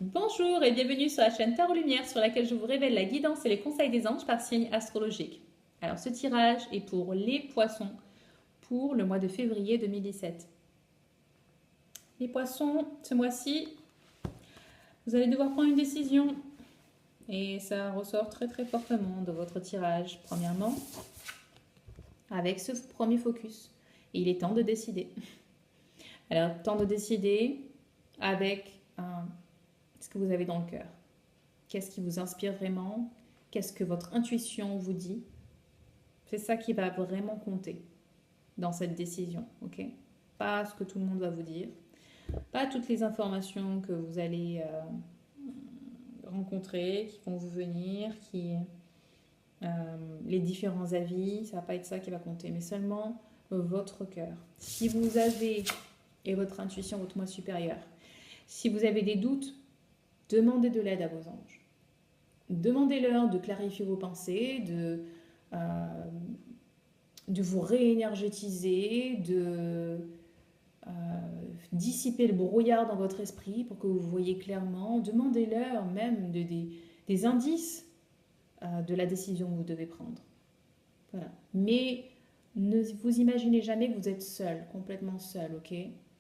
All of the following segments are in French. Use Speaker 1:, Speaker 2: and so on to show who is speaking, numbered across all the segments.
Speaker 1: Bonjour et bienvenue sur la chaîne Tarot Lumière sur laquelle je vous révèle la guidance et les conseils des anges par signe astrologique. Alors ce tirage est pour les poissons pour le mois de février 2017. Les poissons, ce mois-ci, vous allez devoir prendre une décision et ça ressort très fortement de votre tirage. Premièrement, avec ce premier focus, il est temps de décider. Alors, temps de décider avec ce que vous avez dans le cœur. Qu'est-ce qui vous inspire vraiment? Qu'est-ce que votre intuition vous dit? C'est ça qui va vraiment compter dans cette décision, ok? Pas ce que tout le monde va vous dire, pas toutes les informations que vous allez rencontrer, qui vont vous venir, les différents avis, ça va pas être ça qui va compter, mais seulement votre cœur. Si vous avez, et votre intuition, votre moi supérieur, si vous avez des doutes, demandez de l'aide à vos anges. Demandez-leur de clarifier vos pensées, de vous réénergétiser, de dissiper le brouillard dans votre esprit pour que vous voyez clairement. Demandez-leur même des indices de la décision que vous devez prendre. Voilà. Mais ne vous imaginez jamais que vous êtes seul, complètement seul, ok?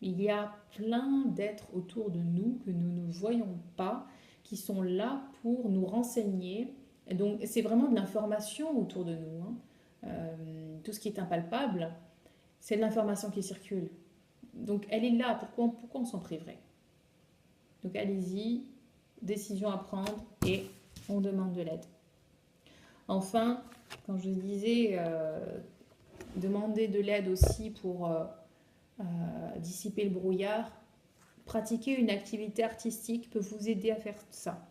Speaker 1: Il y a plein d'êtres autour de nous que nous ne voyons pas, qui sont là pour nous renseigner. Et donc, c'est vraiment de l'information autour de nous. Tout ce qui est impalpable, c'est de l'information qui circule. Donc, elle est là. Pourquoi on s'en priverait? Donc, allez-y, décision à prendre et on demande de l'aide. Enfin, quand je disais, demander de l'aide aussi pour dissiper le brouillard, pratiquer une activité artistique peut vous aider à faire ça,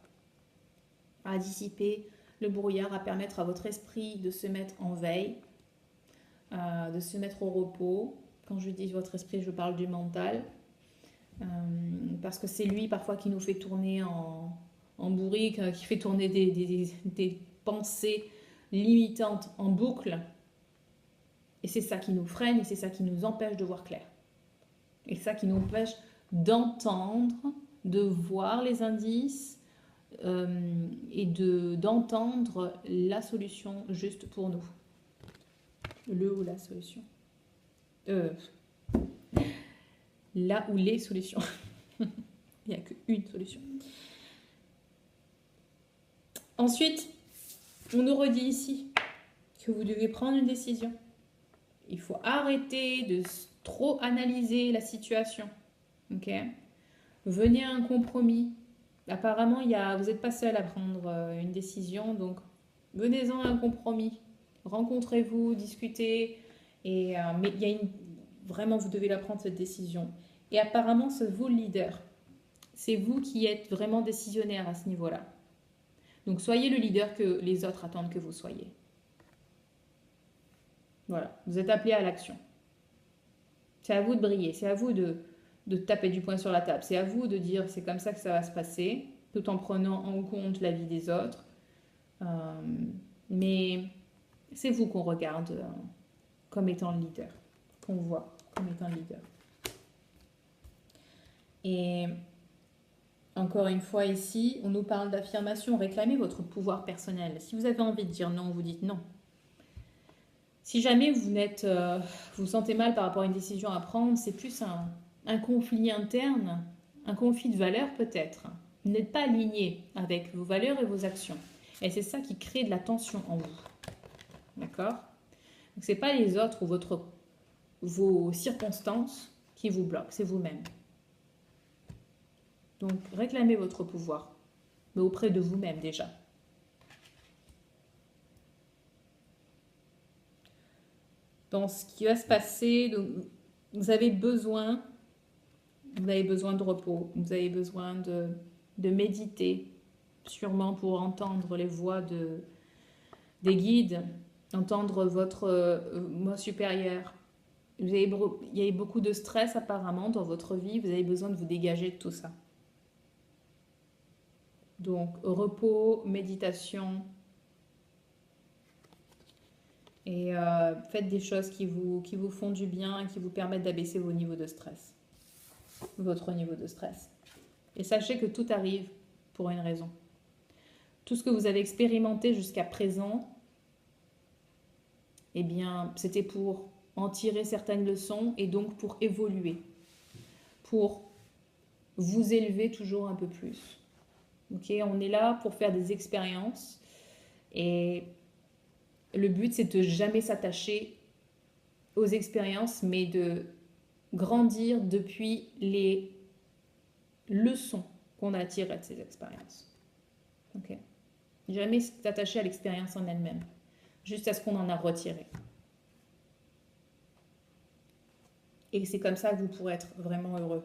Speaker 1: à dissiper le brouillard, à permettre à votre esprit de se mettre en veille, de se mettre au repos. Quand je dis votre esprit, je parle du mental, parce que c'est lui parfois qui nous fait tourner en bourrique, qui fait tourner des pensées limitantes en boucle. Et c'est ça qui nous freine et c'est ça qui nous empêche de voir clair. Et ça qui nous empêche d'entendre, de voir les indices et d'entendre la solution juste pour nous. Le ou la solution. Là ou les solutions. Il n'y a qu'une solution. Ensuite, on nous redit ici que vous devez prendre une décision. Il faut arrêter de trop analyser la situation. Ok? Venez à un compromis. Apparemment, vous n'êtes pas seul à prendre une décision, donc venez-en à un compromis. Rencontrez-vous, discutez. Mais il y a vraiment, vous devez la prendre cette décision. Et apparemment, c'est vous le leader. C'est vous qui êtes vraiment décisionnaire à ce niveau-là. Donc, soyez le leader que les autres attendent que vous soyez. Voilà, vous êtes appelé à l'action. C'est à vous de briller, c'est à vous de taper du poing sur la table. C'est à vous de dire c'est comme ça que ça va se passer, tout en prenant en compte l'avis des autres. Mais c'est vous qu'on regarde comme étant le leader, qu'on voit comme étant le leader. Et encore une fois ici, on nous parle d'affirmation, réclamez votre pouvoir personnel. Si vous avez envie de dire non, vous dites non. Si jamais vous sentez mal par rapport à une décision à prendre, c'est plus un conflit interne, un conflit de valeurs peut-être. Vous n'êtes pas aligné avec vos valeurs et vos actions. Et c'est ça qui crée de la tension en vous. D'accord? Donc ce n'est pas les autres ou vos circonstances qui vous bloquent, c'est vous-même. Donc réclamez votre pouvoir, mais auprès de vous-même déjà. Dans ce qui va se passer, donc, vous avez besoin de repos, vous avez besoin de méditer, sûrement pour entendre les voix des guides, entendre votre moi supérieur. Il y a beaucoup de stress apparemment dans votre vie, vous avez besoin de vous dégager de tout ça. Donc repos, méditation, et faites des choses qui vous font du bien et qui vous permettent d'abaisser vos niveaux de stress, votre niveau de stress. Et sachez que tout arrive pour une raison. Tout ce que vous avez expérimenté jusqu'à présent, eh bien, c'était pour en tirer certaines leçons et donc pour évoluer, pour vous élever toujours un peu plus. Ok, on est là pour faire des expériences et le but, c'est de jamais s'attacher aux expériences, mais de grandir depuis les leçons qu'on a tirées de ces expériences. Ok, jamais s'attacher à l'expérience en elle-même, juste à ce qu'on en a retiré. Et c'est comme ça que vous pourrez être vraiment heureux.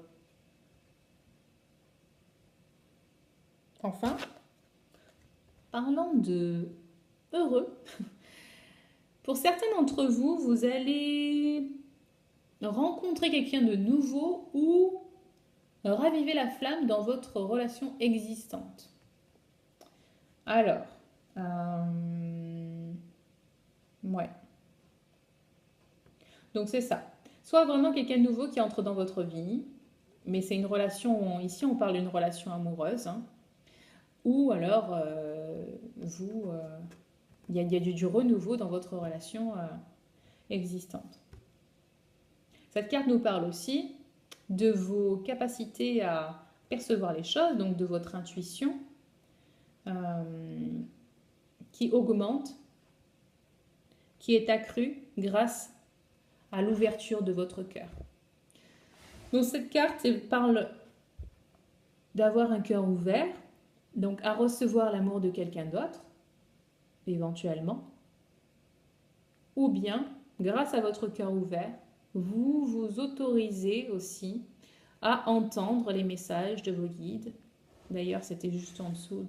Speaker 1: Enfin, parlant de heureux, pour certains d'entre vous, vous allez rencontrer quelqu'un de nouveau ou raviver la flamme dans votre relation existante. Alors, ouais. Donc c'est ça. Soit vraiment quelqu'un de nouveau qui entre dans votre vie, mais c'est une relation, ici on parle d'une relation amoureuse, hein, ou alors il y a du renouveau dans votre relation existante. Cette carte nous parle aussi de vos capacités à percevoir les choses, donc de votre intuition qui augmente, qui est accrue grâce à l'ouverture de votre cœur. Donc cette carte parle d'avoir un cœur ouvert, donc à recevoir l'amour de quelqu'un d'autre, éventuellement, ou bien, grâce à votre cœur ouvert, vous vous autorisez aussi à entendre les messages de vos guides. D'ailleurs, c'était juste en dessous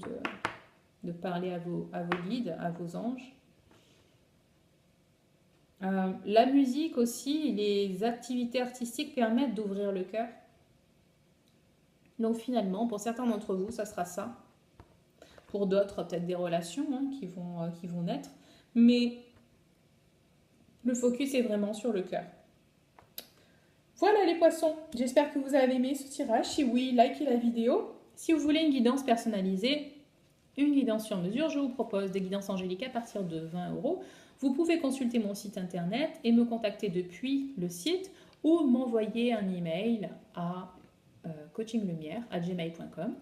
Speaker 1: de parler à vos guides, à vos anges. La musique aussi, les activités artistiques permettent d'ouvrir le cœur. Donc finalement, pour certains d'entre vous, ça sera ça. Pour d'autres, peut-être des relations hein, qui vont naître. Mais le focus est vraiment sur le cœur. Voilà les poissons, j'espère que vous avez aimé ce tirage. Si oui, likez la vidéo. Si vous voulez une guidance personnalisée, une guidance sur mesure, je vous propose des guidances angéliques à partir de 20 €. Vous pouvez consulter mon site internet et me contacter depuis le site ou m'envoyer un email à coachinglumière@gmail.com.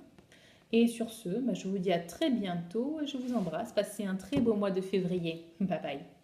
Speaker 1: Et sur ce, je vous dis à très bientôt et je vous embrasse. Passez un très beau mois de février. Bye bye.